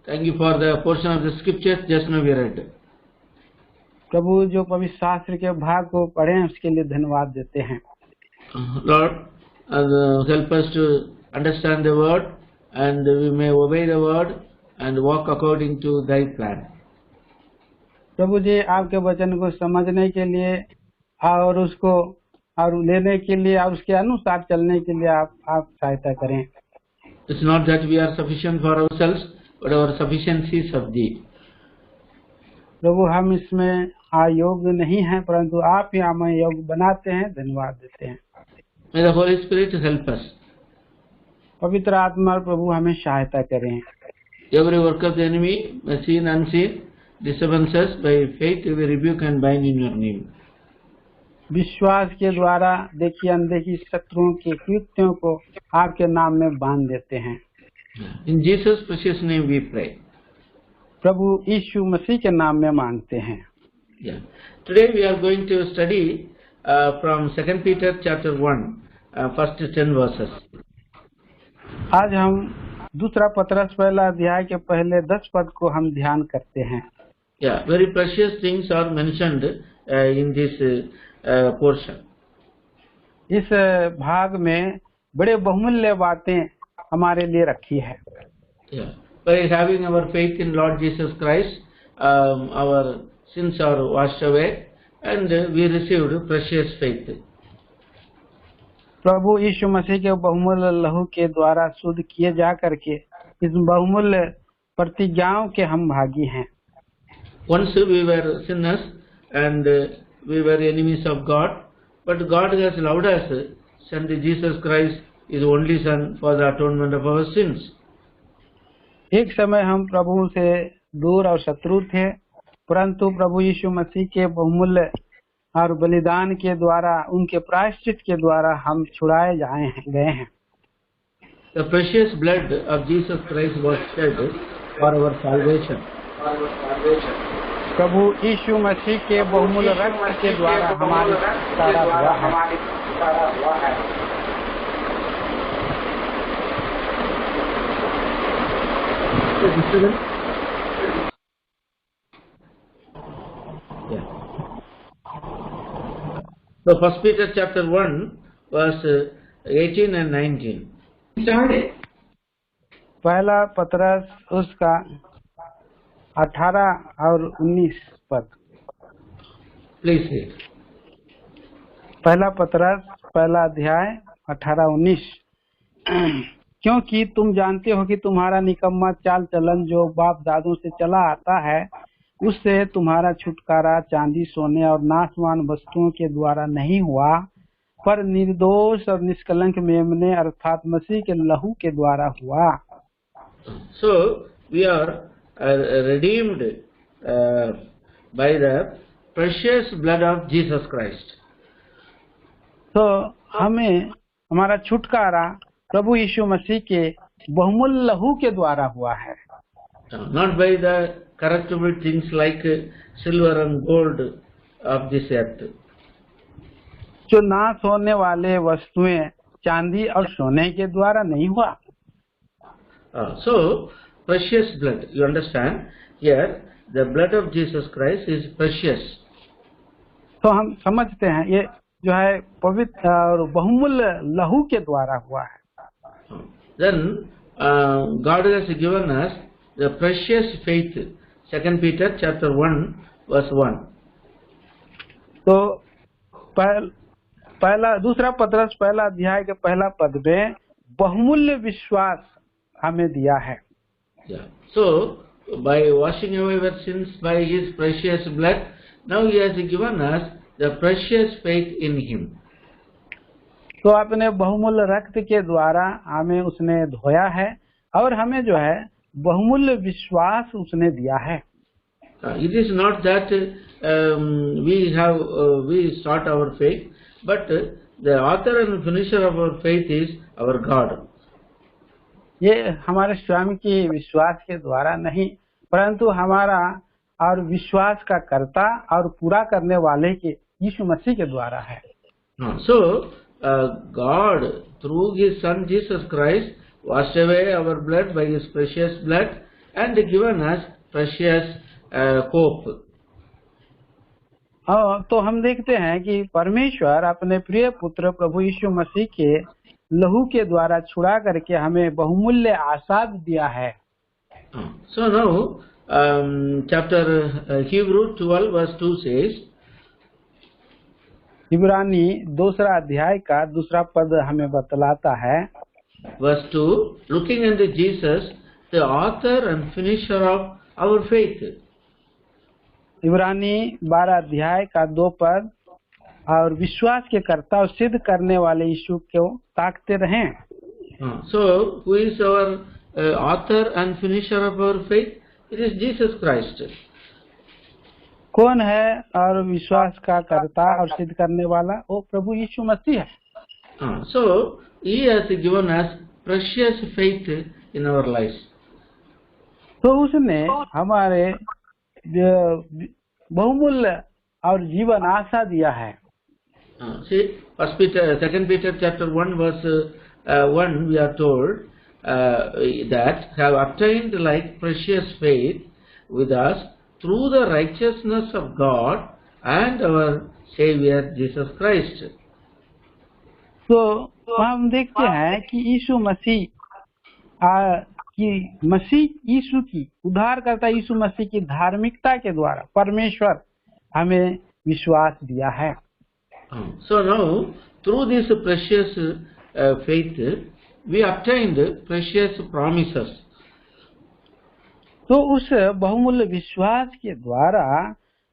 Thank you for the portion of the scriptures just now we read. प्रभु जो पवित्र शास्त्र के भाग को पढ़े हैं उसके लिए धन्यवाद देते हैं। Lord, help us to understand the word and we may obey the word and walk according to thy plan. प्रभु जी आपके वचन को समझने के लिए और उसको और लेने के लिए और उसके अनुसार चलने के लिए आप सहायता करें। It's not that we are sufficient for ourselves, but our sufficiency is of thee. प्रभु हम इसमें अयोग्य नहीं हैं, परंतु आप ही हमें योग्य बनाते हैं। धन्यवाद देते हैं। May the Holy Spirit help us. पवित्र आत्मा प्रभु हमें सहायता करें। Every work of the enemy, seen and unseen, disturbances by faith we rebuke and bind in your name. विश्वास के द्वारा देखी अनदेखी शत्रुओं के कृत्यों को आपके नाम में बांध देते हैं। In Jesus' precious name we pray. प्रभु यीशु मसीह के नाम में मांगते हैं। Yeah. Today we are going to study from 2 Peter chapter 1, first 10 verses. आज हम दूसरा पत्रस पहला अध्याय के पहले 10 पद को हम ध्यान करते हैं। Yeah, very precious things are mentioned in this portion. इस भाग में बड़े बहुमूल्य बातें हमारे लिए रखी है। Yeah. By having our faith in Lord Jesus Christ, our sins are washed away and we received precious faith. प्रभु यीशु मसीह के बहुमूल्य लहू के द्वारा शुद्ध किए जा करके इस बहुमूल्य प्रतिज्ञाओं के हम भागी हैं। Once we were sinners and we were enemies of God, but God has allowed us send Jesus Christ, His only Son, for the atonement of our sins. एक समय हम प्रभु से दूर और शत्रु थे, परंतु प्रभु यीशु मसीह के बहुमूल्य और बलिदान के द्वारा उनके प्रायश्चित के द्वारा हम छुड़ाए गए हैं। The precious blood of Jesus Christ was shed for our salvation. प्रभु यीशु मसीह के बहुमूल्य रक्त के द्वारा हमारी छुटकारा हुआ है। Yeah. So 1 Peter chapter 1 verse 18 and 19. Started. पहला पत्रस उसका 18 और 19 पद। Please read. पहला पत्रस पहला अध्याय 18-19। क्योंकि तुम जानते हो कि तुम्हारा निकम्मा चाल चलन जो बाप दादों से चला आता है, उससे तुम्हारा छुटकारा चांदी सोने और नाशवान वस्तुओं के द्वारा नहीं हुआ, पर निर्दोष और निष्कलंक मेमने अर्थात मसीह के लहू के द्वारा हुआ। So we are redeemed by the precious blood of Jesus Christ. तो हमें हमारा छुटकारा प्रभु यीशु मसीह के बहुमूल्य लहू के द्वारा हुआ है। Not by the corruptible things like silver and gold of this earth. जो नाश होने वाले वस्तुएं चांदी और सोने के द्वारा नहीं हुआ। So precious blood, you understand? Here the blood of Jesus Christ is precious. तो हम समझते हैं ये जो है पवित्र और बहुमूल्य लहू के द्वारा हुआ है। Then God has given us the precious faith. 2 Peter chapter 1 verse 1. तो पहला दूसरा पत्रस पहला अध्याय के पहला पद में बहुमूल्य विश्वास हमें दिया है। Yeah. So by washing away our sins by His precious blood, now He has given us the precious faith in Him. तो अपने बहुमूल्य रक्त के द्वारा हमें उसने धोया है और हमें जो है बहुमूल्य विश्वास उसने दिया है। It is not that we start our faith, but the author and finisher of our faith is our God. ये हमारे स्वयं की विश्वास के द्वारा नहीं, परंतु हमारा और विश्वास का कर्ता और पूरा करने वाले के यीशु मसीह के द्वारा है। So God through His Son Jesus Christ washed away our blood by His precious blood and given us precious hope. तो हम देखते हैं कि परमेश्वर अपने प्रिय पुत्र प्रभु यीशु मसीह के लहू के द्वारा छुड़ा करके हमें बहुमूल्य आशा दिया है। So now chapter Hebrew 12 verse 2 says, इब्रानी दूसरा अध्याय का दूसरा पद हमें बतलाता है, verse 2, looking unto Jesus, the author and finisher of our faith. इब्रानी 12 अध्याय का 2 पद, और विश्वास के कर्ता और सिद्ध करने वाले यीशु को ताकते रहें। So who is our author and finisher of our faith? It is Jesus Christ. कौन है और विश्वास का कर्ता और सिद्ध करने वाला? वो प्रभु यीशु मसीह है। So he has given us precious faith in our lives. तो उसने हमारे बहुमूल्य और जीवन आशा दिया है। See, 2 Peter chapter 1 verse 1, we are told that have obtained like precious faith with us through the righteousness of God and our Savior Jesus Christ. तो हम देखते हैं कि यीशु यीशु की उद्धारकर्ता यीशु मसीह की धार्मिकता के द्वारा परमेश्वर हमें विश्वास दिया है। So now through this precious faith we obtained precious promises. तो उस बहुमूल्य विश्वास के द्वारा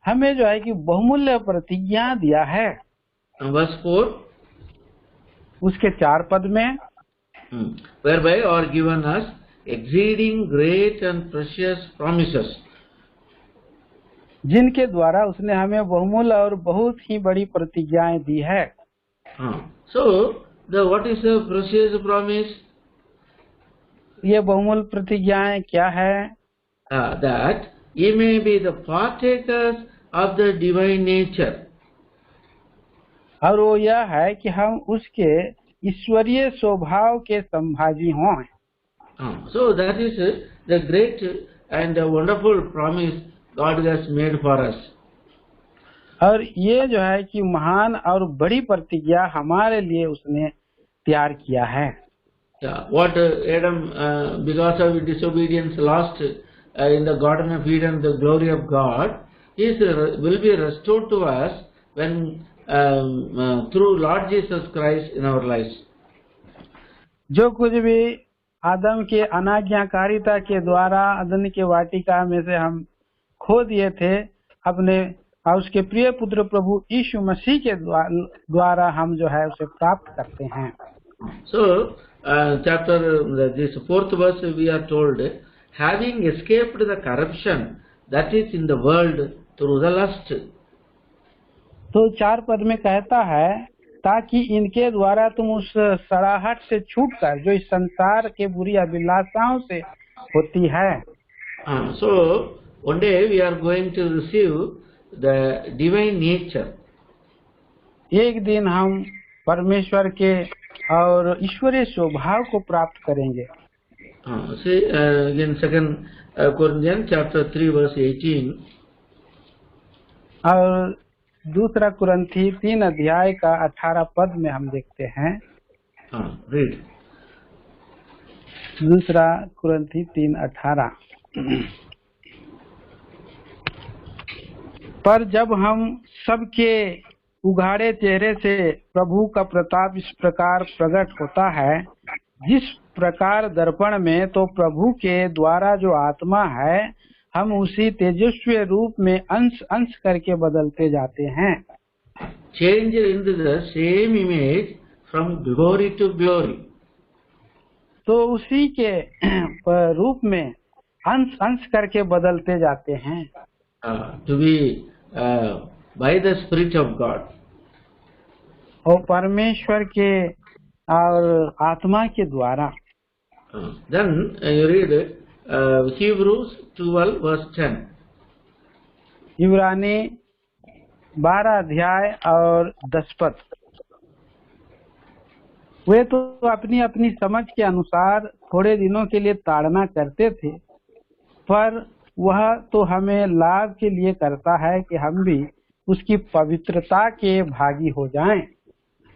हमें जो है कि बहुमूल्य प्रतिज्ञा दिया है। Verse 4, उसके 4 पद में, whereby are given us exceeding great and precious promises. जिनके द्वारा उसने हमें बहुमूल्य और बहुत ही बड़ी प्रतिज्ञाएं दी है। So what is the precious promise? ये बहुमूल्य प्रतिज्ञाएं क्या है? That ye may be the partakers of the divine nature. और वो यह है कि हम उसके ईश्वरीय स्वभाव के संभागी हों। So that is the great and wonderful promise God has made for us. और ये जो है कि महान और बड़ी प्रतिज्ञा हमारे लिए उसने तैयार किया है। What Adam because of disobedience lost in the Garden of Eden, the glory of God will be restored to us when through Lord Jesus Christ in our lives. जो कुछ भी आदम के अनाज्ञाकारिता के द्वारा अदन के वाटिका में से हम खो दिए थे, अपने और उसके प्रिय पुत्र प्रभु यीशु मसीह के द्वारा हम जो है उसे प्राप्त करते हैं। So chapter this 4th verse we are told, having escaped the corruption that is in the world through the lust. तो 4 पद में कहता है, ताकि इनके द्वारा तुम उस सड़ाहट से छूटकर जो इस संसार के बुरी अभिलाषाओं से होती है। So one day we are going to receive the divine nature. एक दिन हम परमेश्वर के और ईश्वरीय स्वभाव को प्राप्त करेंगे। See in 2 Corinthians chapter 3 verse 18. और दूसरा कुरिन्थी 3 अध्याय का 18 पद में हम देखते हैं। Read. दूसरा कुरिन्थी 3:18, पर जब हम सबके उघाड़े चेहरे से प्रभु का प्रताप इस प्रकार प्रकट होता है, जिस प्रकार दर्पण में, तो प्रभु के द्वारा जो आत्मा है, हम उसी तेजस्वी रूप में अंश अंश करके बदलते जाते हैं। Change into the same image from glory to glory. तो उसी के रूप में अंश अंश करके बदलते जाते हैं। To be by the Spirit of God. और परमेश्वर के और आत्मा के द्वारा। Then you read Hebrews 12 verse 10. इब्रानी 12 अध्याय और 10 पद। वे तो अपनी अपनी समझ के अनुसार थोड़े दिनों के लिए ताड़ना करते थे, पर वह तो हमें लाभ के लिए करता है कि हम भी उसकी पवित्रता के भागी हो जाएं।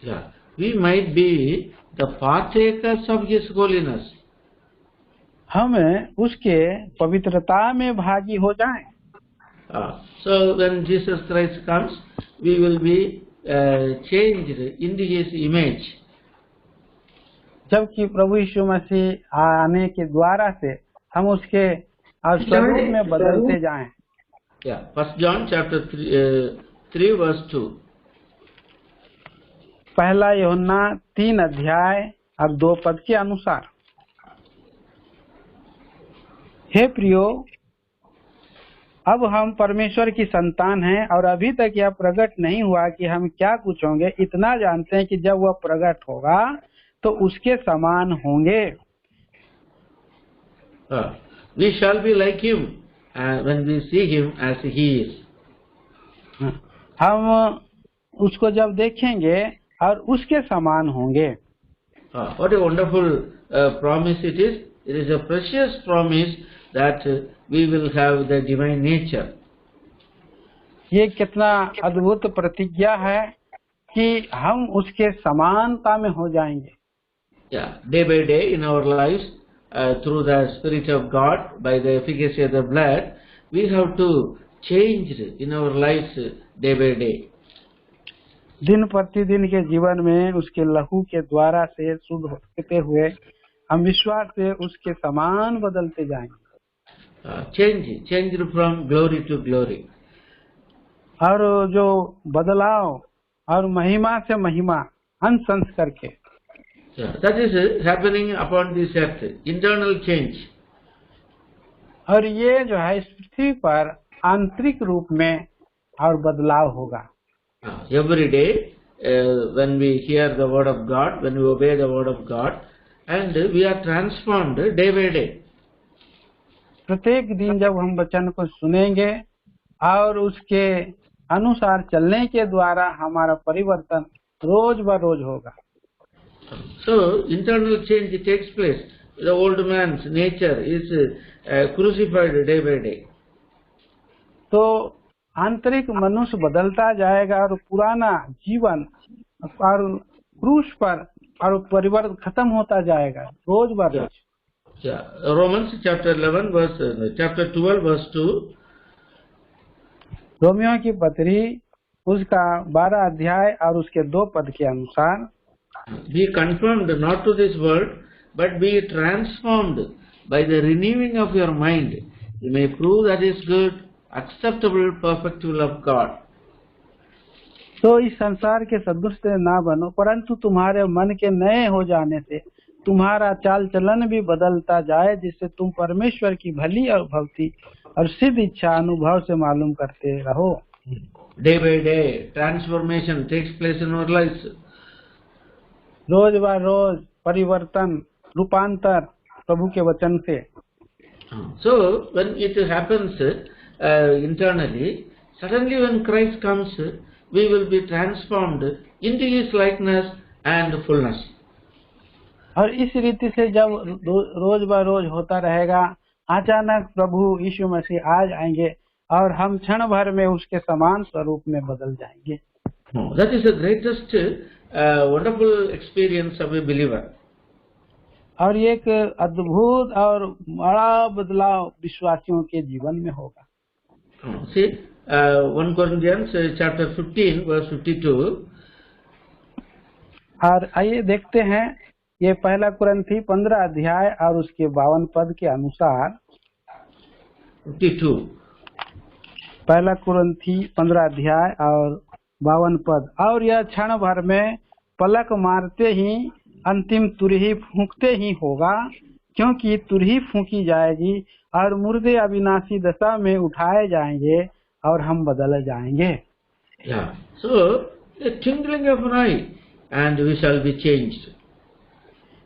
Yeah. We might be the partakers of His holiness. हमें उसके पवित्रता में भागी हो जाएं। So when Jesus Christ comes, we will be changed into His image. जबकि प्रभु यीशु मसीह आने के द्वारा से हम उसके स्वरूप में बदलते जाएं। Yeah. 1 John chapter 3 verse 2. पहला यूहन्ना 3 अध्याय और 2 पद के अनुसार, हे प्रियो, अब हम परमेश्वर की संतान हैं और अभी तक यह प्रकट नहीं हुआ कि हम क्या कुछ होंगे। इतना जानते हैं कि जब वह प्रकट होगा तो उसके समान होंगे। We shall be like him when we see him as he is. हम उसको जब देखेंगे और उसके समान होंगे। What a wonderful promise it is. It is a precious promise that we will have the divine nature. ये कितना अद्भुत प्रतिज्ञा है कि हम उसके समानता में हो जाएंगे। Yeah, day by day in our lives, through the Spirit of God, by the efficacy of the blood, we have to change in our lives day by day. दिन प्रतिदिन के जीवन में उसके लहू के द्वारा से शुद्ध होते हुए हम विश्वास से उसके समान बदलते जाएंगे। Change from glory to glory. और जो बदलाव और महिमा से महिमा अंश अंश करके, That is happening upon this earth, internal change. और ये जो है इस पृथ्वी पर आंतरिक रूप में और बदलाव होगा। Every day, when we hear the word of God, when we obey the word of God, and we are transformed day by day. प्रत्येक दिन जब हम वचन को सुनेंगे और उसके अनुसार चलने के द्वारा हमारा परिवर्तन रोज ब रोज होगा। So internal change takes place. The old man's nature is crucified day by day. तो आंतरिक मनुष्य बदलता जाएगा और पुराना जीवन और क्रूस पर और परिवर्तन खत्म होता जाएगा रोज ब रोज। Romans chapter 12 verse 2. रोमियो की पत्री उसका 12 अध्याय और उसके 2 पद के अनुसार, Be conformed not to this world, but be transformed by the renewing of your mind. You may prove that is good, acceptable, perfect will of God. तो इस संसार के सदृश से ना बनो, परंतु तुम्हारे मन के नए हो जाने से तुम्हारा चाल चलन भी बदलता जाए, जिससे तुम परमेश्वर की भली और भक्ति और सिद्ध इच्छा अनुभव से मालूम करते रहो। Day by day, transformation takes place in our lives. रोज ब रोज परिवर्तन, रूपांतर प्रभु के वचन से। So when it happens internally, suddenly when Christ comes, we will be transformed into His likeness and fullness. और इस रीति से जब रोज ब रोज होता रहेगा, अचानक प्रभु यीशु मसीह आ जाएंगे और हम क्षण भर में उसके समान स्वरूप में बदल जाएंगे। That is the greatest wonderful experience of a believer. और ये एक अद्भुत और बड़ा बदलाव विश्वासियों के जीवन में होगा। See, 1 Corinthians chapter 15 verse 52. और आइए देखते हैं ये पहला कुरिन्थी 15 अध्याय और उसके 52 पद के अनुसार। 52. पहला कुरिन्थी 15 अध्याय और 52 पद, और यह क्षण भर में पलक मारते ही अंतिम तुरही फूंकते ही होगा, क्योंकि तुरही फूंकी जाएगी और मुर्दे अविनाशी दशा में उठाए जाएंगे और हम बदल जाएंगे। Yeah. So, a twinkling of an eye and we shall be changed.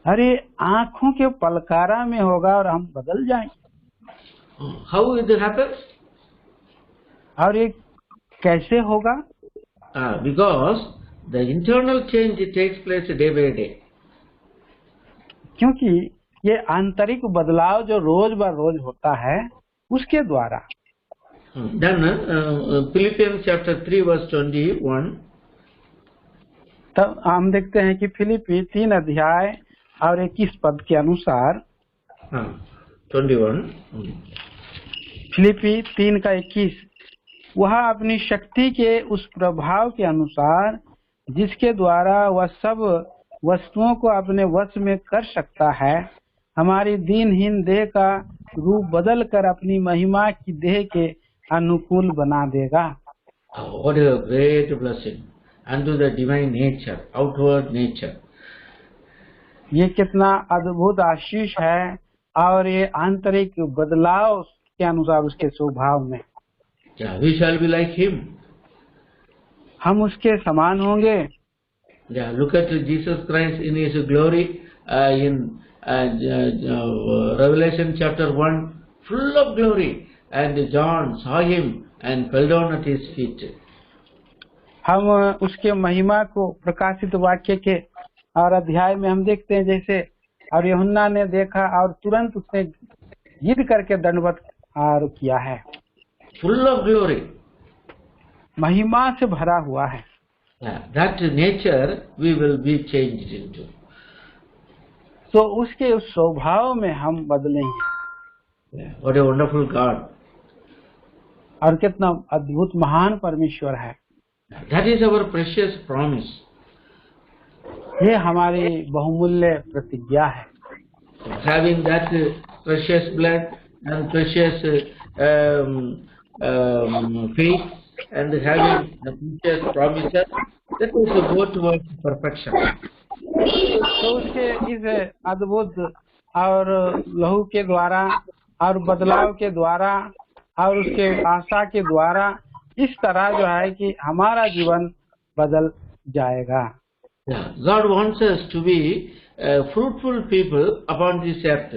अरे आँखों के पलकारा में होगा और हम बदल जाएंगे। How it happens? और ये कैसे होगा? Because the internal change takes place day by day. क्योंकि ये आंतरिक बदलाव जो रोज ब रोज होता है, उसके द्वारा। Then Philippians chapter 3 verse 21. तब हम देखते हैं कि फिलिपी 3 अध्याय और 21 पद के अनुसार 21. फिलिपी 3 का 21, वह अपनी शक्ति के उस प्रभाव के अनुसार जिसके द्वारा वह सब वस्तुओं को अपने वश में कर सकता है, हमारी दीनहीन देह का रूप बदल कर अपनी महिमा की देह के अनुकूल बना देगा। What a great blessing unto the divine nature, outward nature. ये कितना अद्भुत आशीष है, और ये आंतरिक बदलाव के अनुसार उसके स्वभाव में। Yeah, we shall be like him. हम उसके समान होंगे। Yeah, look at Jesus Christ in his glory in Revelation chapter 1, full of glory, and John saw him and fell down at his feet. हम उसके महिमा को प्रकाशित वाक्य के और अध्याय में हम देखते हैं जैसे, और यूहन्ना ने देखा और तुरंत उसने गिर करके दंडवत किया है। Full of glory. महिमा से भरा हुआ है। That nature we will be changed into. तो उसके उस स्वभाव में हम बदलेंगे। What a wonderful God. और कितना अद्भुत महान परमेश्वर है। That is our precious promise. ये हमारी बहुमूल्य प्रतिज्ञा है। Having that precious blood and precious faith and having the precious promises, that is to go towards perfection. तो उसके इस अद्भुत और लहू के द्वारा और बदलाव के द्वारा और उसके आशा के द्वारा इस तरह जो है कि हमारा जीवन बदल जाएगा। God wants us to be fruitful people upon this earth.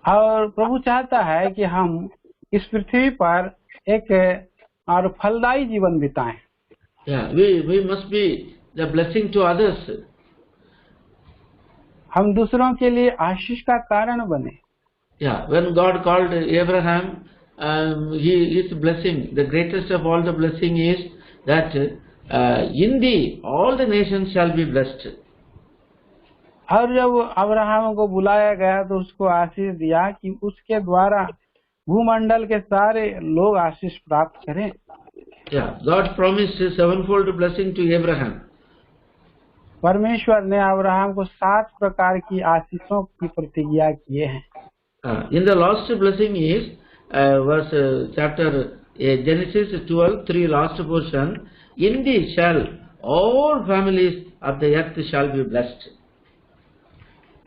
और प्रभु चाहता है कि हम इस पृथ्वी पर एक और फलदायी जीवन बिताएं। We must be the blessing to others. हम दूसरों के लिए आशीष का कारण बने। When God called Abraham, his blessing, the greatest of all the blessing is that in thee all the nations shall be blessed. और जब अब्राहम को बुलाया गया तो उसको आशीष दिया कि उसके द्वारा भूमंडल के सारे लोग आशीष प्राप्त करें। God promised a sevenfold blessing to Abraham. परमेश्वर ने अब्राहम को 7 प्रकार की आशीषों की प्रतिज्ञा किए हैं। In the last blessing is verse chapter Genesis 12:3, last portion. In thee shall all families of the earth shall be blessed.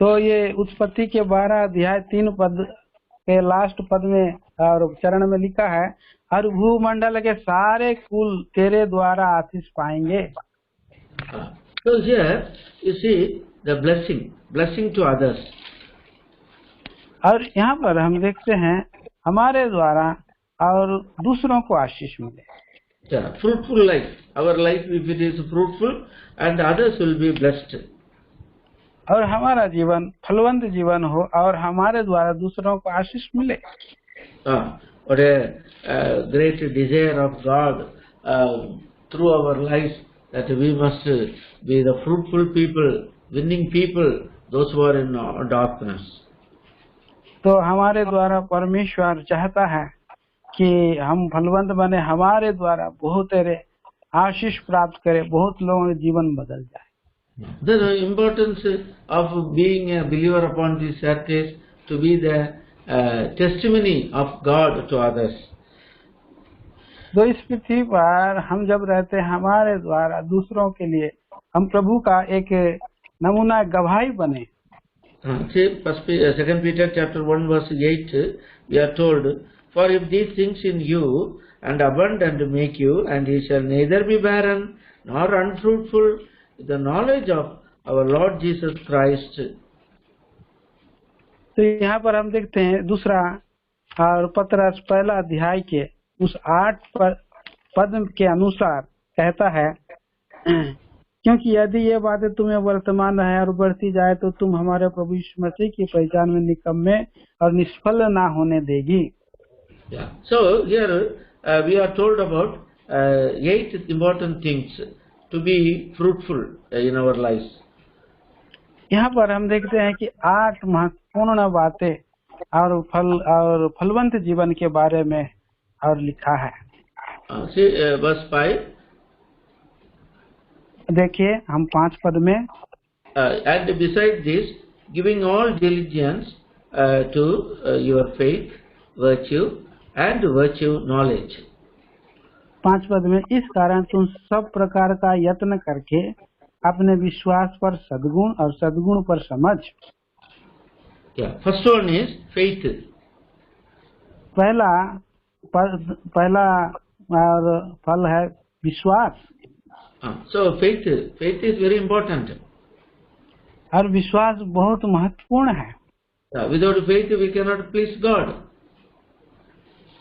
तो ये उत्पत्ति के 12 अध्याय 3 पद के लास्ट पद में और चरण में लिखा है, और भूमंडल के सारे कुल तेरे द्वारा आशीष पाएंगे। So here you see the blessing to others. और यहाँ पर हम देखते हैं हमारे द्वारा और दूसरों को आशीष मिले। Fruitful life. Our life, if it is fruitful, and others will be blessed. और हमारा जीवन फलवंत जीवन हो और हमारे द्वारा दूसरों को आशीष मिले। What a great desire of God through our lives, that we must be the fruitful people, winning people, those who are in darkness. तो हमारे द्वारा परमेश्वर चाहता है कि हम फलवंत बने, हमारे द्वारा बहुत आशीष प्राप्त करें, बहुत लोगों का जीवन बदल जाए। The importance of being a believer upon this earth is to be the testimony of God to others. तो इस पृथ्वी पर हम जब रहते हैं, हमारे द्वारा दूसरों के लिए हम प्रभु का एक नमूना गवाही बने। See, 2 Peter chapter 1 verse 8, we are told, for if these things in you and abundant make you, and ye shall neither be barren nor unfruitful with the knowledge of our Lord Jesus Christ. तो यहाँ पर हम देखते हैं दूसरा और पत्रस 1 अध्याय के उस 8 पद के अनुसार कहता है क्योंकि यदि ये बातें तुम्हें वर्तमान है और बढ़ती जाए तो तुम हमारे प्रभु यीशु मसीह की पहचान में निकम्मे और निष्फल ना होने देगी। Yeah. So here we are told about 8 important things to be fruitful in our lives. यहाँ पर हम देखते हैं कि 8 महत्वपूर्ण बातें और फलवंत जीवन के बारे में और लिखा है। See verse 5. देखिए हम 5 पद में And besides this, giving all diligence to your faith, virtue, and virtue knowledge. 5 पद में इस कारण तुम सब प्रकार का यत्न करके अपने विश्वास पर सद्गुण और सद्गुण पर समझ। Yeah. First one is faith. पहला और फल है विश्वास। So faith is very important. और विश्वास बहुत महत्वपूर्ण है। Without faith we cannot please God.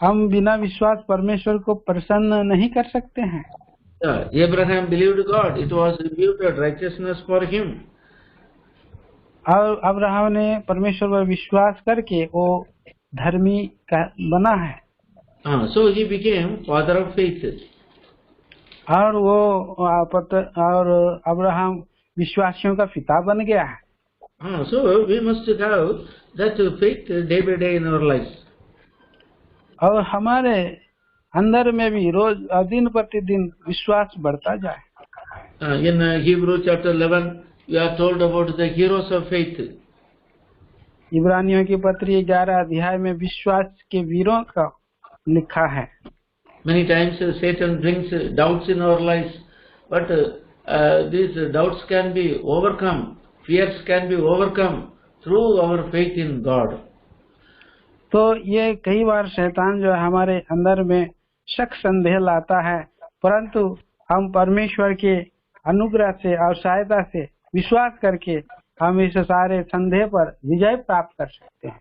हम बिना विश्वास परमेश्वर को प्रसन्न नहीं कर सकते हैं। Abraham believed God; it was imputed righteousness for him. और अब्राहम ने परमेश्वर पर विश्वास करके वो धर्मी बना है। So he became father of faith. और अब्राहम विश्वासियों का पिता बन गया है। So we must have that faith day by day in our lives. और हमारे अंदर में भी रोज दिन प्रतिदिन विश्वास बढ़ता जाए। In Hebrew chapter 11, we are told about the heroes of faith. इब्रानियों की पत्री 11 अध्याय में विश्वास के वीरों का लिखा है। Many times Satan brings doubts in our lives, but these doubts can be overcome, fears can be overcome through our faith in God. तो ये कई बार शैतान जो है हमारे अंदर में शक संदेह लाता है, परंतु हम परमेश्वर के अनुग्रह से और सहायता से विश्वास करके हम इस सारे संदेह पर विजय प्राप्त कर सकते हैं।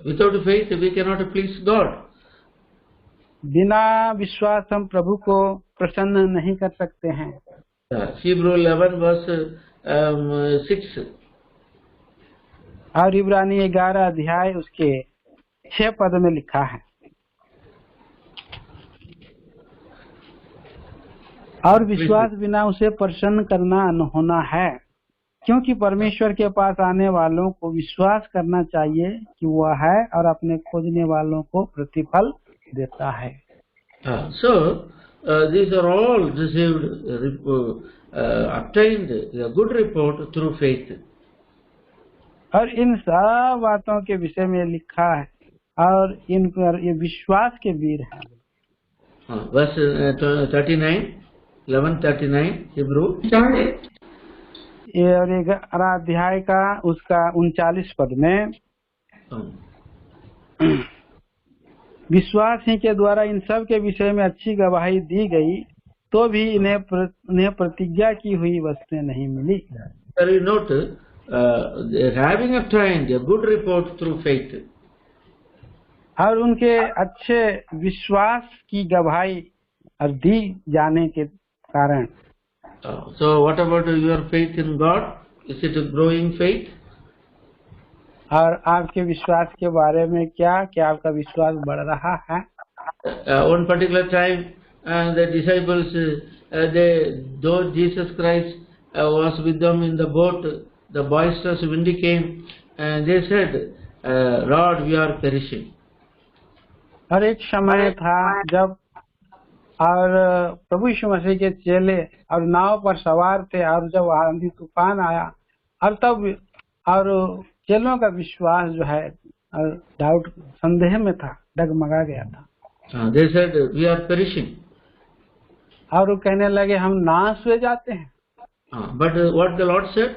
Without faith we cannot please God. बिना विश्वास हम प्रभु को प्रसन्न नहीं कर सकते हैं। Hebrew 11 verse 6. और इब्रानी 11 अध्याय उसके 6 पद में लिखा है, और विश्वास बिना उसे प्रसन्न करना न होना है, क्योंकि परमेश्वर के पास आने वालों को विश्वास करना चाहिए कि वह है और अपने खोजने वालों को प्रतिफल देता है। So these are all received, obtained a good report through faith. और इन सब बातों के विषय में लिखा है और इन पर ये विश्वास के वीर है। Verse 39, 11:39 Hebrew. ये और 11 अध्याय का उसका 39 पद में विश्वास ही के द्वारा इन सब के विषय में अच्छी गवाही दी गई, तो भी इन्हें प्रतिज्ञा की हुई वस्तुएं नहीं मिली। You note, having obtained a good report through faith. और उनके अच्छे विश्वास की गवाही और दी जाने के कारण। So what about your faith in God? Is it a growing faith? और आपके विश्वास के बारे में क्या आपका विश्वास बढ़ रहा है? One particular time, the disciples, though Jesus Christ was with them in the boat, the boisterous wind came, and they said, "Lord, we are perishing." और एक समय था जब और प्रभु यीशु मसीह के चेले और नाव पर सवार थे, और जब आंधी तूफान आया और तब और चेलों का विश्वास जो है डाउट संदेह में था, डगमगा गया था। They said, "We are perishing." और वो कहने लगे हम नाश हो जाते हैं। But what the Lord said?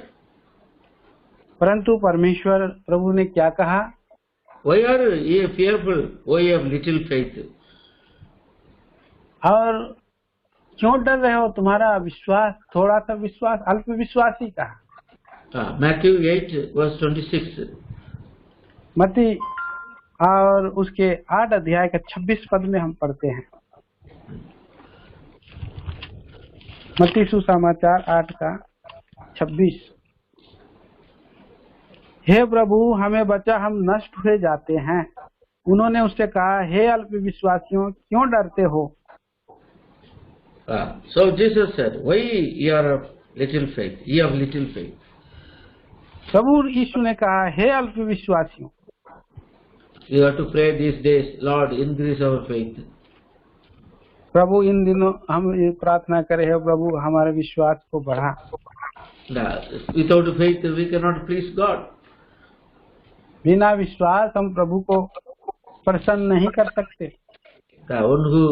परंतु परमेश्वर प्रभु ने क्या कहा? Why are ye fearful, O ye of little faith? और क्यों डर रहे हो, तुम्हारा विश्वास थोड़ा सा विश्वास, अल्प विश्वासी कहा। Matthew 8 verse 26. मत्ती और उसके 8 अध्याय का 26 पद में हम पढ़ते हैं, मत्ती सुसमाचार 8:26। हे प्रभु हमें बचा, हम नष्ट हुए जाते हैं। उन्होंने उससे कहा, हे अल्पविश्वासियों, क्यों डरते हो? So Jesus said, why you are of little faith? Ye of little faith. प्रभु यीशु ने कहा, हे अल्पविश्वासियों। You have to pray these days, Lord, increase our faith. प्रभु इन दिनों हम ये प्रार्थना करें, हे प्रभु हमारे विश्वास को बढ़ा। Without faith we cannot please God. बिना विश्वास हम प्रभु को प्रसन्न नहीं कर सकते। The one who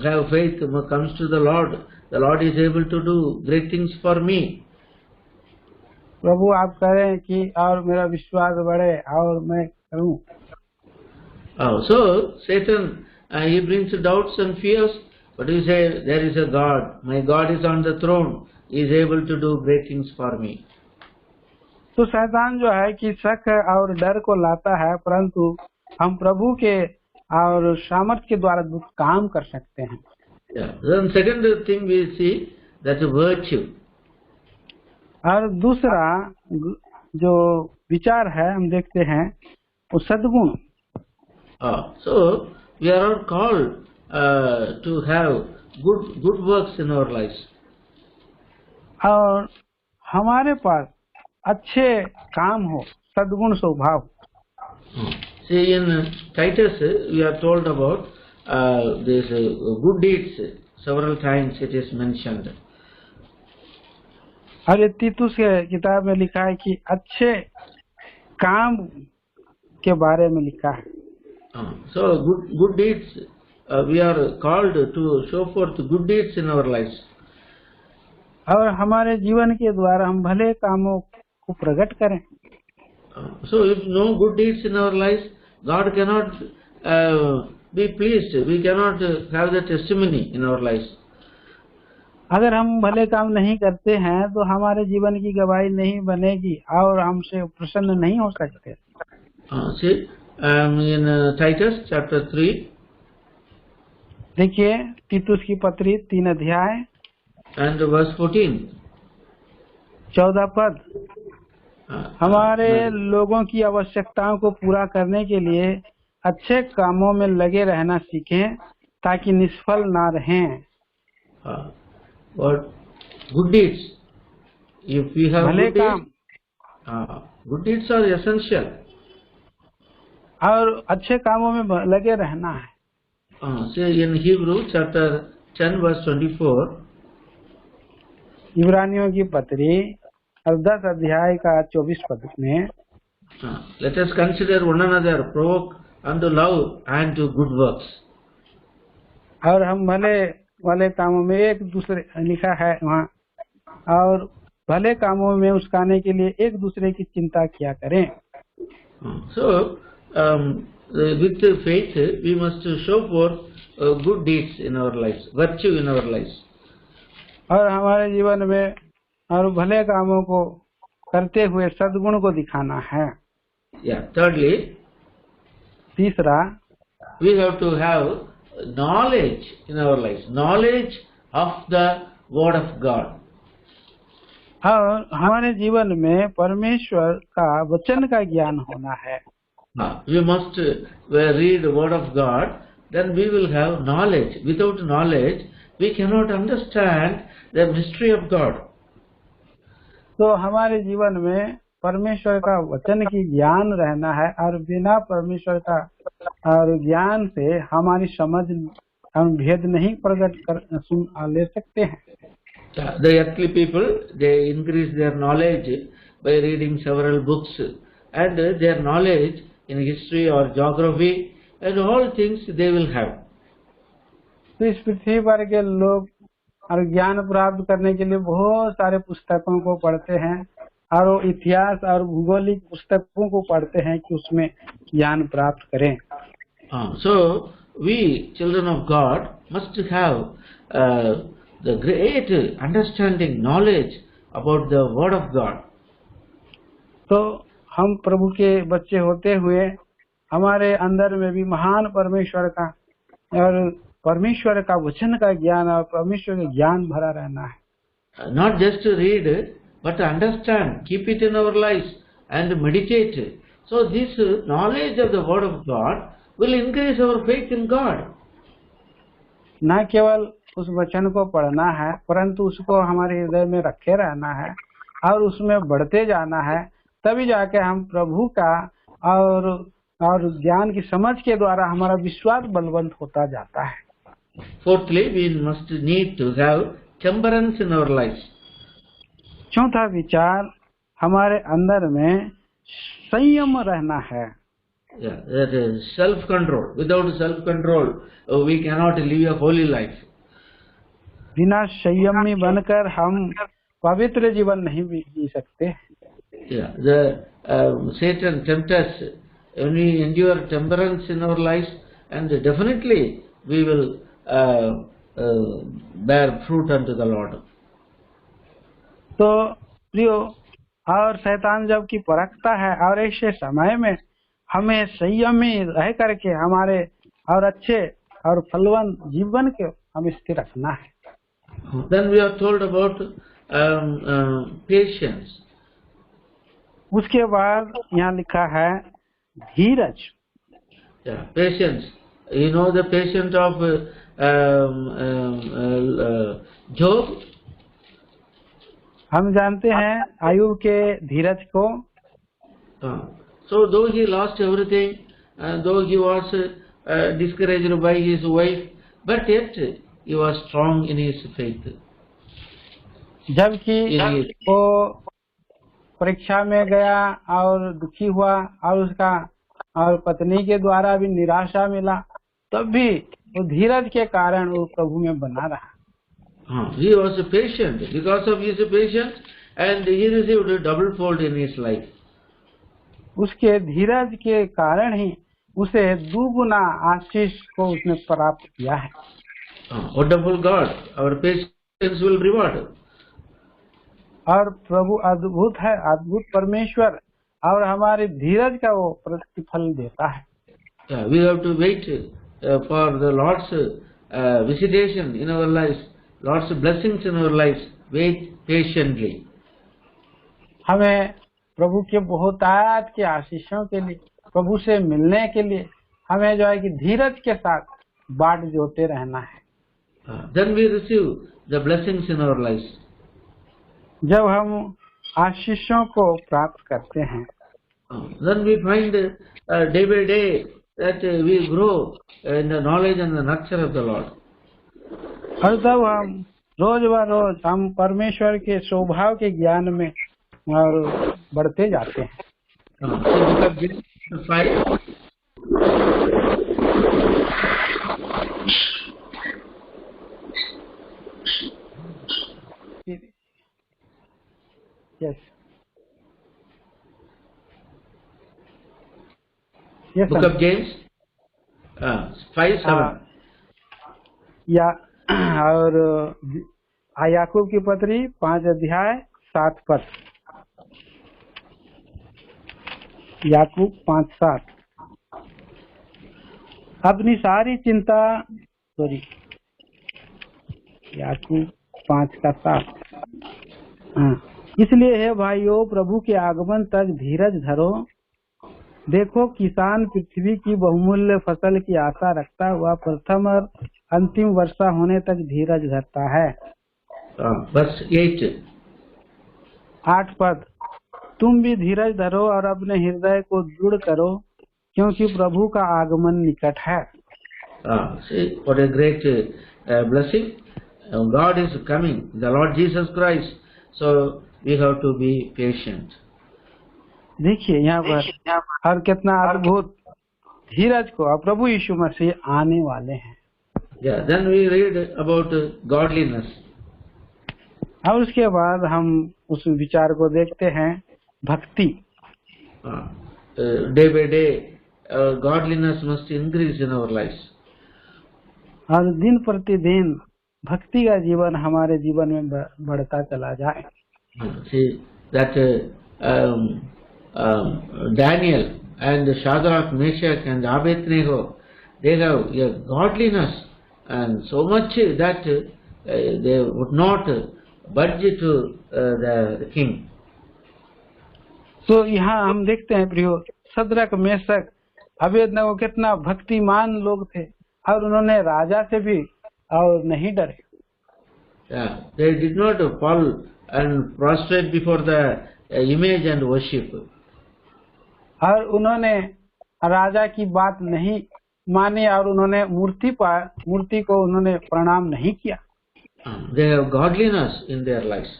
have faith comes to the Lord is able to do great things for me. प्रभु आप करें कि और मेरा विश्वास बढ़े और मैं करूं। So Satan he brings doubts and fears, but he says there is a God. My God is on the throne. He is able to do great things for me. तो शैतान जो है कि शक और डर को लाता है, परंतु हम प्रभु के और सामर्थ के द्वारा काम कर सकते हैं। Then second thing we see that virtue. और दूसरा जो विचार है हम देखते हैं वो सद्गुण। So we are all called to have good works in our lives. और हमारे पास अच्छे काम हो, सद्गुण स्वभाव। See in Titus we are told about this good deeds. Several times it is mentioned. और ये तीतुस के किताब में लिखा है कि अच्छे काम के बारे में लिखा है। So good deeds we are called to show forth good deeds in our lives. और हमारे जीवन के द्वारा हम भले कामों को प्रकट करें। So if no good deeds in our lives, God cannot be pleased. We cannot have the testimony in our lives. अगर हम भले काम नहीं करते हैं तो हमारे जीवन की गवाही नहीं बनेगी और हमसे प्रसन्न नहीं हो सकते। See in Titus chapter 3. देखिए तीतुस की पत्री 3 अध्याय and verse 14. 14 पद। हमारे लोगों की आवश्यकताओं को पूरा करने के लिए अच्छे कामों में लगे रहना सीखें ताकि निष्फल ना रहें। But good deeds, if we have भले good काम deeds, good deeds are essential. और अच्छे कामों में लगे रहना है। Say in Hebrew chapter 10 verse 24. इब्रानियों की पत्री और 10 अध्याय का 24 पद में Let us consider one another, provoke unto love and to good works. और हम भले कामों में एक दूसरे लिखा है वहाँ, और भले कामों में उसकाने के लिए एक दूसरे की चिंता किया करें। So with faith we must show forth good deeds in our lives, virtue in our lives. और हमारे जीवन में और भले कामों को करते हुए सद्गुण को दिखाना है। Thirdly, तीसरा, we have to have knowledge in our lives, knowledge of the word of God. और हमारे जीवन में परमेश्वर का वचन का ज्ञान होना है। We must read the word of God, then we will have knowledge. Without knowledge, we cannot understand the mystery of God. तो हमारे जीवन में परमेश्वर का वचन की ज्ञान रहना है, और बिना परमेश्वर का और ज्ञान से हमारी समझ हम भेद नहीं प्रकट कर ले सकते हैं। The earthly people, they increase their knowledge by reading several books, and their knowledge in history or geography and all things they will have. तो इस पृथ्वी पर के लोग और ज्ञान प्राप्त करने के लिए बहुत सारे पुस्तकों को पढ़ते हैं, और वो इतिहास और भूगोलिक पुस्तकों को पढ़ते हैं कि उसमें ज्ञान प्राप्त करें। So we children of God must have the great understanding, knowledge about the word of God. तो हम प्रभु के बच्चे होते हुए हमारे अंदर में भी महान परमेश्वर का और परमेश्वर का वचन का ज्ञान और परमेश्वर का ज्ञान भरा रहना है। Not just to read, but to understand, keep it in our lives and meditate. So this knowledge of the Word of God will increase our faith in God. न केवल उस वचन को पढ़ना है, परंतु उसको हमारे हृदय में रखे रहना है और उसमें बढ़ते जाना है, तभी जाके हम प्रभु का और ज्ञान की समझ के द्वारा हमारा विश्वास बलवंत होता जाता है। Fourthly, we must need to have temperance in our lives. चौथा विचार, हमारे अंदर में संयम रहना है। Yeah, that is self-control. Without self-control, we cannot live a holy life. बिना संयमी बनकर हम पवित्र जीवन नहीं जी सकते। Yeah, Satan tempts us when we endure temperance in our lives, and definitely we will bear fruit unto the Lord. तो प्रियो, और शैतान जब की परखता है और ऐसे समय में हमें संयमी रह करके हमारे और अच्छे और फलवान जीवन के हम स्थिर रखना है। Then we are told about patience. उसके बाद यहाँ लिखा है धीरज। Yeah, patience. You know the patience of Job. हम जानते हैं आयुब के धीरज को। So though he lost everything, though he was discouraged by his wife, but yet he was strong in his faith. जबकि वो परीक्षा में गया और दुखी हुआ और उसका और पत्नी के द्वारा भी निराशा मिला, तब भी वो धीरज के कारण वो प्रभु में बना रहा। He was patient. Because of his patience, and he received a double fold in his life. उसके धीरज के कारण ही उसे दुगुना आशीष को उसने प्राप्त किया है। Wonderful God, our patience will reward. और प्रभु अद्भुत है, अद्भुत परमेश्वर, और हमारे धीरज का वो प्रतिफल देता है। We have to wait for the Lord's visitation in our lives, Lord's blessings in our lives. Wait patiently. हमें प्रभु के बहुतायत के आशीषों के लिए, प्रभु से मिलने के लिए हमें जो है कि धीरज के साथ बाट जोते रहना है। Then we receive the blessings in our lives. जब हम आशीषों को प्राप्त करते हैं, then we find day by day that we grow in the knowledge and the nurture of the Lord. और तब हम रोज ब रोज हम परमेश्वर के स्वभाव के ज्ञान में और बढ़ते जाते हैं। Yes. Yes, Book of James 5:7. या और याकूब की पत्री 5 अध्याय 7 पद। याकूब 5:7। अपनी सारी चिंता, याकूब 5:7। इसलिए हे भाइयों, प्रभु के आगमन तक धीरज धरो। देखो, किसान पृथ्वी की बहुमूल्य फसल की आशा रखता हुआ प्रथम और अंतिम वर्षा होने तक धीरज धरता है। बस 8 पद। तुम भी धीरज धरो और अपने हृदय को दृढ़ करो, क्योंकि प्रभु का आगमन निकट है। What a great blessing! God is coming, the Lord Jesus Christ. So we have to be patient. देखिए यहाँ पर और कितना अद्भुत धीरज को प्रभु यीशु मसीह आने वाले हैं। Yeah, then we read about godliness. और उसके बाद हम उस विचार को देखते हैं भक्ति। Day by day, godliness must increase in our lives. और दिन प्रतिदिन भक्ति का जीवन हमारे जीवन में बढ़ता चला जाए। See that Daniel and Shadrach, Meshach and Abednego, they have a godliness and so much that they would not budge to the king. तो यहाँ हम देखते हैं प्रियो, शद्रक मेशक अबेदनगो कितना भक्तिमान लोग थे और उन्होंने राजा से भी और नहीं डरे। They did not fall and prostrate before the image and worship. और उन्होंने राजा की बात नहीं मानी और उन्होंने मूर्ति को उन्होंने प्रणाम नहीं किया। They have godliness in their lives.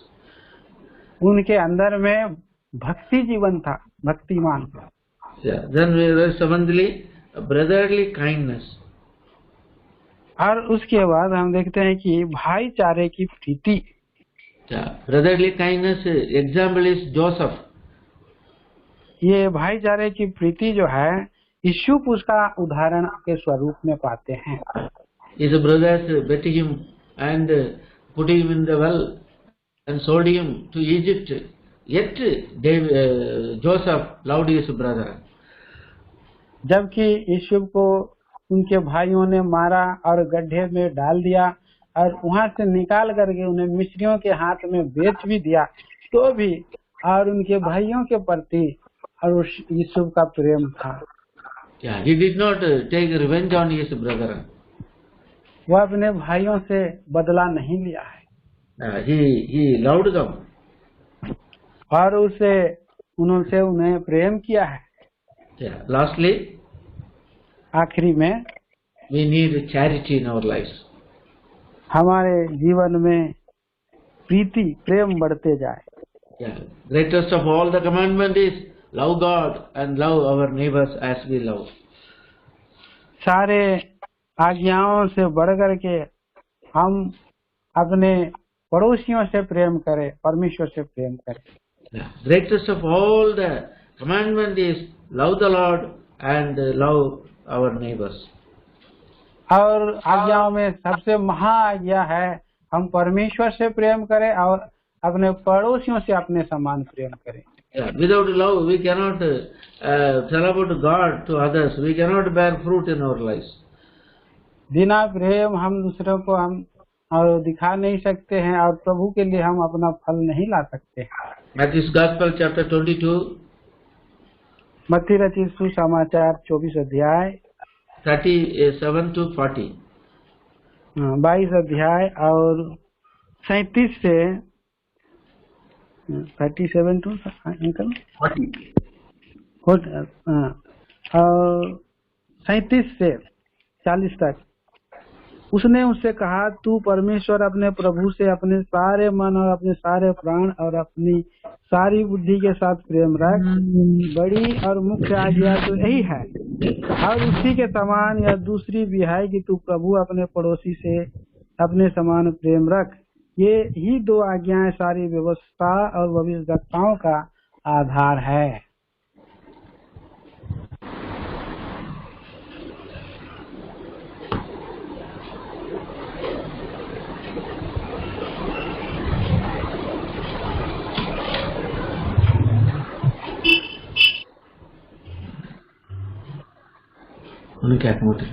उनके अंदर में भक्ति जीवन था, भक्तिमान था। Then there is secondly brotherly kindness. और उसके बाद हम देखते हैं कि भाईचारे की प्रीति। Brotherly kindness example is Joseph. ये भाईचारे की प्रीति जो है यूसुफ उसका उदाहरण के स्वरूप में पाते हैं। His brothers beat him and put him in the well and sold him to Egypt. Yet Joseph loved his brother. जबकि यूसुफ को उनके भाइयों ने मारा और गड्ढे में डाल दिया और वहां से निकाल करके उन्हें मिस्रियों के हाथ में बेच भी दिया, तो भी और उनके भाइयों के प्रति और उस यूसुफ का प्रेम था। He did not take revenge on his brother. वह अपने भाइयों से बदला नहीं लिया है। He loved them. और उन्हें प्रेम किया है। Lastly, आखिरी में we need charity in our lives. हमारे जीवन में प्रीति प्रेम बढ़ते जाए। Greatest of all the commandment is love God and love our neighbors as we love. सारे आज्ञाओं से बढ़कर के हम अपने पड़ोसियों से प्रेम करें, परमेश्वर से प्रेम करें। Greatest of all the commandment is love the Lord and love our neighbors. और आज्ञाओं में सबसे महा आज्ञा है हम परमेश्वर से प्रेम करें और अपने पड़ोसियों से अपने समान प्रेम करें। Without love we cannot tell about God to others. We cannot bear fruit in our lives. बिना प्रेम हम दूसरों को हम और दिखा नहीं सकते हैं और प्रभु के लिए हम अपना फल नहीं ला सकते। Matthew's Gospel chapter 22. मत्ती रचित सुसमाचार 24 अध्याय 37 to 40. 22 अध्याय और 37 से 37 टू अंकल 40 और 37 से 40 तक। उसने उससे कहा, तू परमेश्वर अपने प्रभु से अपने सारे मन और अपने सारे प्राण और अपनी सारी बुद्धि के साथ प्रेम रख। बड़ी और मुख्य आज्ञा तो यही है और उसी के समान या दूसरी भी है कि तू प्रभु अपने पड़ोसी से अपने समान प्रेम रख। ये ही दो आज्ञाएं सारी व्यवस्था और भविष्यवक्ताओं का आधार है। उनके motive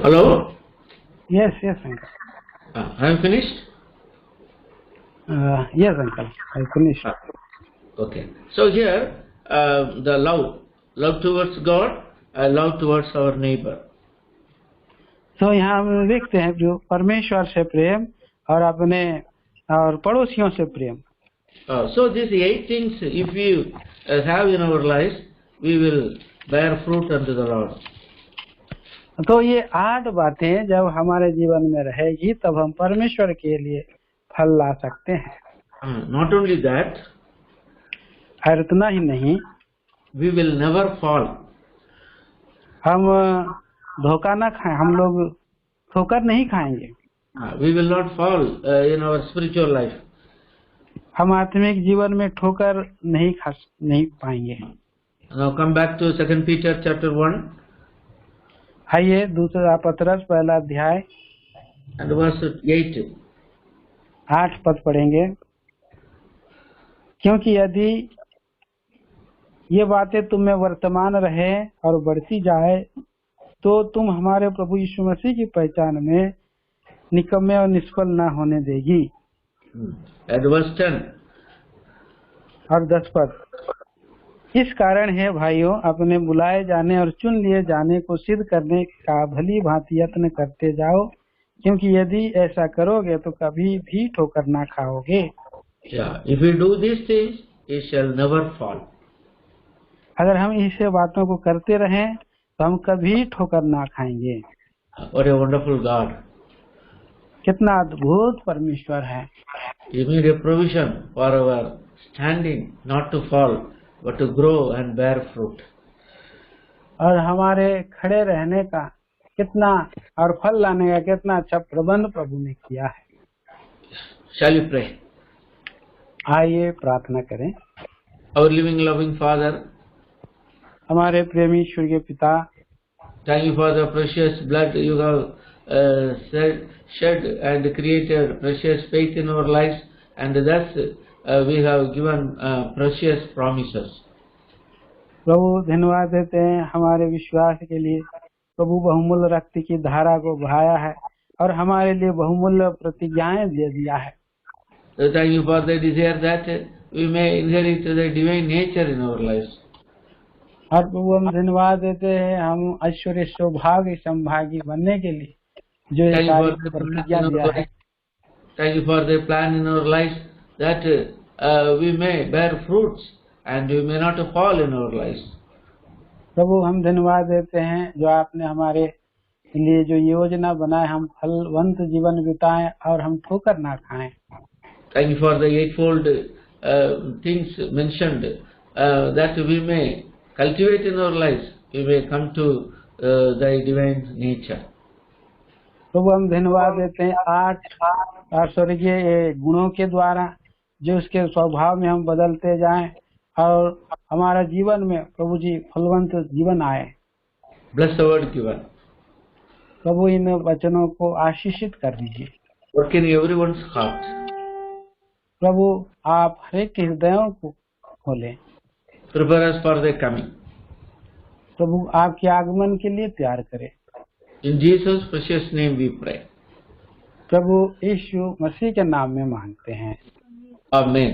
Hello? Yes, uncle. I am finished? Yes, uncle. I finished. Okay. So here, the love towards God, love towards our neighbor. So यहाँ हम देखते हैं जो परमेश्वर से प्रेम और अपने और पड़ोसियों से प्रेम। So these 8 things, if we have in our lives, we will bear fruit unto the Lord. तो ये 8 बातें जब हमारे जीवन में रहेगी तब हम परमेश्वर के लिए फल ला सकते हैं। Not only that, और इतना ही नहीं, we will never fall. हम धोखा ना खाएं, हम लोग ठोकर नहीं खाएंगे। We will not fall in our spiritual life. हम आत्मिक जीवन में ठोकर नहीं पाएंगे। Now come back to 2 Peter chapter 1. आइए दूसरा पत्रस पहला अध्याय and verse 8. 8 पद पढ़ेंगे। क्योंकि यदि ये बातें तुम में वर्तमान रहे और बढ़ती जाए तो तुम हमारे प्रभु यीशु मसीह की पहचान में निकम्मे और निष्फल न होने देगी। At verse 10, और 10 पद, इस कारण है भाइयों, अपने बुलाए जाने और चुन लिए जाने को सिद्ध करने का भली भांति यत्न करते जाओ, क्योंकि यदि ऐसा करोगे तो कभी भी ठोकर ना खाओगे। if we do these things, we shall never fall. अगर हम इस बातों को करते रहें तो हम कभी ठोकर ना खाएंगे। What a wonderful God. कितना अद्भुत परमेश्वर है। He made a provision for our standing, not to fall, but to grow and bear fruit. और हमारे खड़े रहने का कितना और फल लाने का कितना अच्छा प्रबंध प्रभु ने किया है। Shall we pray? आइए प्रार्थना करें। Our living, loving Father, हमारे प्रेमी ईश्वर के पिता, thank you for the precious blood you have shed and created precious faith in our lives, and thus we have given precious promises. प्रभु धन्यवाद देते हैं हमारे विश्वास के लिए। प्रभु बहुमूल्य रक्त की धारा को बहाया है और हमारे लिए बहुमूल्य प्रतिज्ञाएं दे दिया है। So thank you for the desire that we may inherit the divine nature in our lives. और प्रभु हम धन्यवाद देते हैं हम ऐश्वर्य सौभाग्य संभागी बनने के लिए जो Thank you for the प्रतिज्ञा plan in दिया our है। lives. Thank you for the plan in our lives that we may bear fruits and we may not fall in our lives. प्रभु हम धन्यवाद देते हैं जो आपने हमारे लिए जो योजना बनाए, हम फलवंत जीवन बिताएं और हम ठोकर ना खाएं। Thank you for the eightfold things mentioned that we may cultivate in our lives. We may come to the divine nature. प्रभु हम धन्यवाद देते हैं 8 स्वर्गीय गुणों के द्वारा जो उसके स्वभाव में हम बदलते जाएं और हमारा जीवन में प्रभु जी फलवंत जीवन आए। Bless the word given. प्रभु इन वचनों को आशीषित कर दीजिए। Work in everyone's heart. प्रभु आप हरेक के हृदयों को खोलें। Prepare us for the coming. प्रभु आपके आगमन के लिए तैयार करें। In Jesus' precious name we pray. प्रभु यीशु मसीह के नाम में मांगते हैं। Amen.